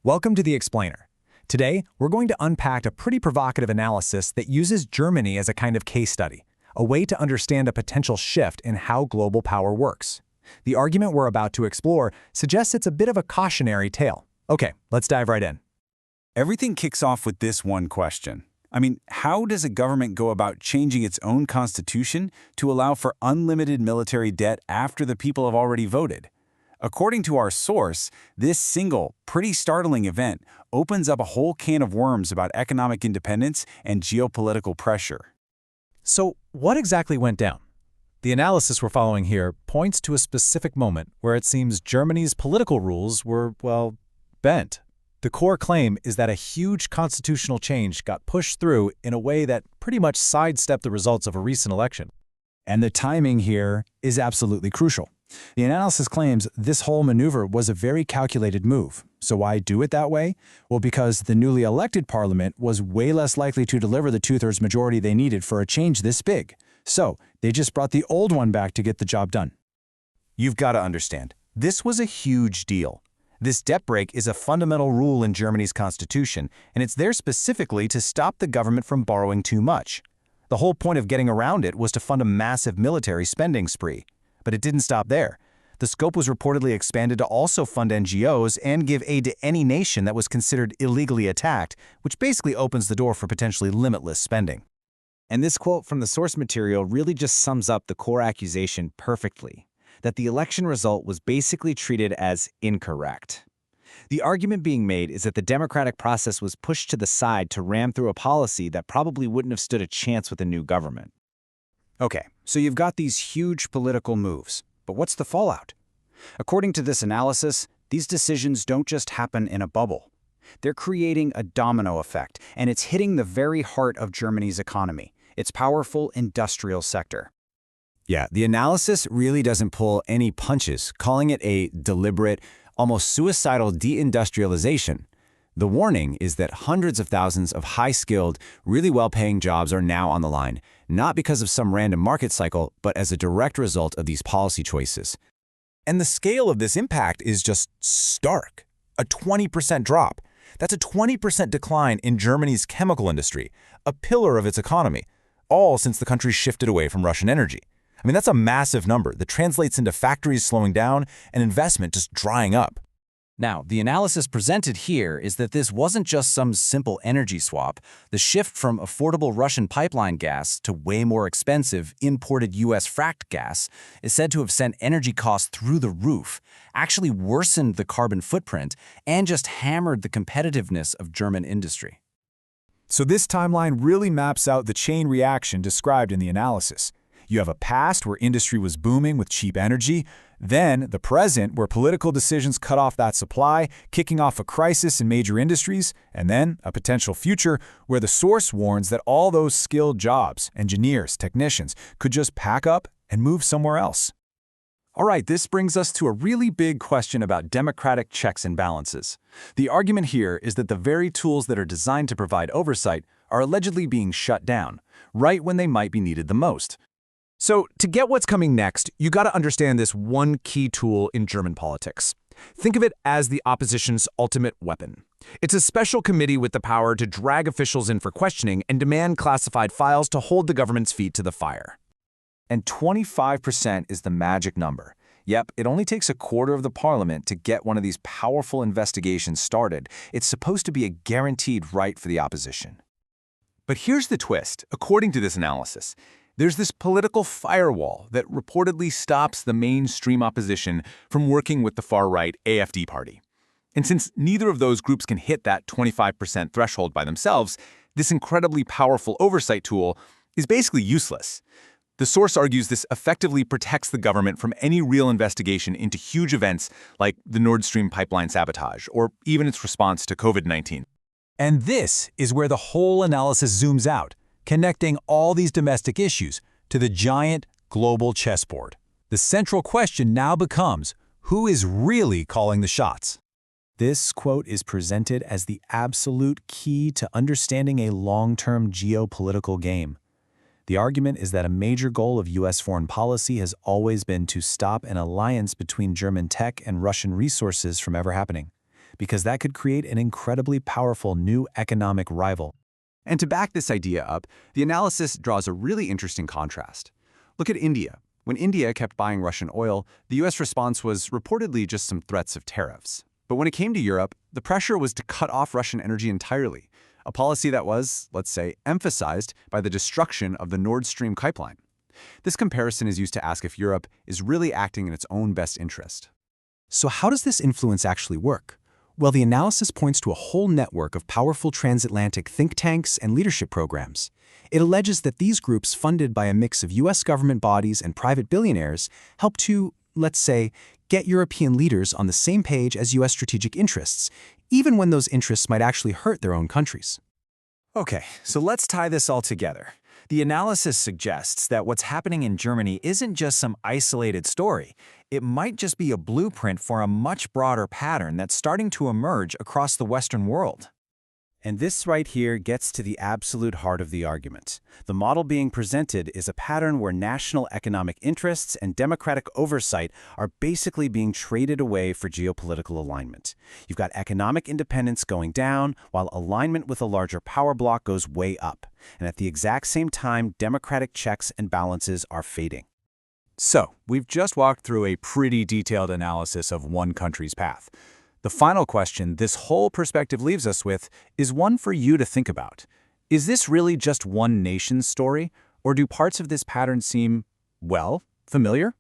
Welcome to The Explainer. Today, we're going to unpack a pretty provocative analysis that uses Germany as a kind of case study, a way to understand a potential shift in how global power works. The argument we're about to explore suggests it's a bit of a cautionary tale. Okay, let's dive right in. Everything kicks off with this one question. How does a government go about changing its own constitution to allow for unlimited military debt after the people have already voted? According to our source, this single, pretty startling event opens up a whole can of worms about economic independence and geopolitical pressure. So, what exactly went down? The analysis we're following here points to a specific moment where it seems Germany's political rules were, well, bent. The core claim is that a huge constitutional change got pushed through in a way that pretty much sidestepped the results of a recent election. And the timing here is absolutely crucial. The analysis claims this whole maneuver was a very calculated move. So why do it that way? Well, because the newly elected parliament was way less likely to deliver the two-thirds majority they needed for a change this big. So they just brought the old one back to get the job done. You've got to understand, this was a huge deal. This debt break is a fundamental rule in Germany's constitution, and it's there specifically to stop the government from borrowing too much. The whole point of getting around it was to fund a massive military spending spree. But it didn't stop there. The scope was reportedly expanded to also fund NGOs and give aid to any nation that was considered illegally attacked, which basically opens the door for potentially limitless spending. And this quote from the source material really just sums up the core accusation perfectly, that the election result was basically treated as incorrect. The argument being made is that the democratic process was pushed to the side to ram through a policy that probably wouldn't have stood a chance with a new government. Okay, so you've got these huge political moves, but what's the fallout? According to this analysis, these decisions don't just happen in a bubble. They're creating a domino effect, and it's hitting the very heart of Germany's economy, its powerful industrial sector. Yeah, the analysis really doesn't pull any punches, calling it a deliberate, almost suicidal deindustrialization. The warning is that hundreds of thousands of high-skilled, really well-paying jobs are now on the line, not because of some random market cycle, but as a direct result of these policy choices. And the scale of this impact is just stark. A 20% drop. That's a 20% decline in Germany's chemical industry, a pillar of its economy, all since the country shifted away from Russian energy. That's a massive number that translates into factories slowing down and investment just drying up. Now, the analysis presented here is that this wasn't just some simple energy swap. The shift from affordable Russian pipeline gas to way more expensive imported U.S. fracked gas is said to have sent energy costs through the roof, actually worsened the carbon footprint, and just hammered the competitiveness of German industry. So this timeline really maps out the chain reaction described in the analysis. You have a past where industry was booming with cheap energy, then the present where political decisions cut off that supply, kicking off a crisis in major industries, and then a potential future where the source warns that all those skilled jobs, engineers, technicians, could just pack up and move somewhere else. All right, this brings us to a really big question about democratic checks and balances. The argument here is that the very tools that are designed to provide oversight are allegedly being shut down, right when they might be needed the most. So, to get what's coming next, you got to understand this one key tool in German politics. Think of it as the opposition's ultimate weapon. It's a special committee with the power to drag officials in for questioning and demand classified files to hold the government's feet to the fire. And 25% is the magic number. Yep, it only takes a quarter of the parliament to get one of these powerful investigations started. It's supposed to be a guaranteed right for the opposition. But here's the twist, according to this analysis. There's this political firewall that reportedly stops the mainstream opposition from working with the far-right AfD party. And since neither of those groups can hit that 25% threshold by themselves, this incredibly powerful oversight tool is basically useless. The source argues this effectively protects the government from any real investigation into huge events like the Nord Stream pipeline sabotage or even its response to COVID-19. And this is where the whole analysis zooms out, connecting all these domestic issues to the giant global chessboard. The central question now becomes, who is really calling the shots? This quote is presented as the absolute key to understanding a long-term geopolitical game. The argument is that a major goal of U.S. foreign policy has always been to stop an alliance between German tech and Russian resources from ever happening. because that could create an incredibly powerful new economic rival. And to back this idea up, the analysis draws a really interesting contrast. Look at India. When India kept buying Russian oil, the US response was reportedly just some threats of tariffs. But when it came to Europe, the pressure was to cut off Russian energy entirely, a policy that was, let's say, emphasized by the destruction of the Nord Stream pipeline. This comparison is used to ask if Europe is really acting in its own best interest. So how does this influence actually work? Well, the analysis points to a whole network of powerful transatlantic think tanks and leadership programs. It alleges that these groups, funded by a mix of US government bodies and private billionaires, help to, let's say, get European leaders on the same page as US strategic interests, even when those interests might actually hurt their own countries. Okay, so let's tie this all together. The analysis suggests that what's happening in Germany isn't just some isolated story. It might just be a blueprint for a much broader pattern that's starting to emerge across the Western world. And this right here gets to the absolute heart of the argument. The model being presented is a pattern where national economic interests and democratic oversight are basically being traded away for geopolitical alignment. You've got economic independence going down, while alignment with a larger power bloc goes way up. And at the exact same time, democratic checks and balances are fading. So, we've just walked through a pretty detailed analysis of one country's path. The final question this whole perspective leaves us with is one for you to think about. Is this really just one nation's story, or do parts of this pattern seem, well, familiar?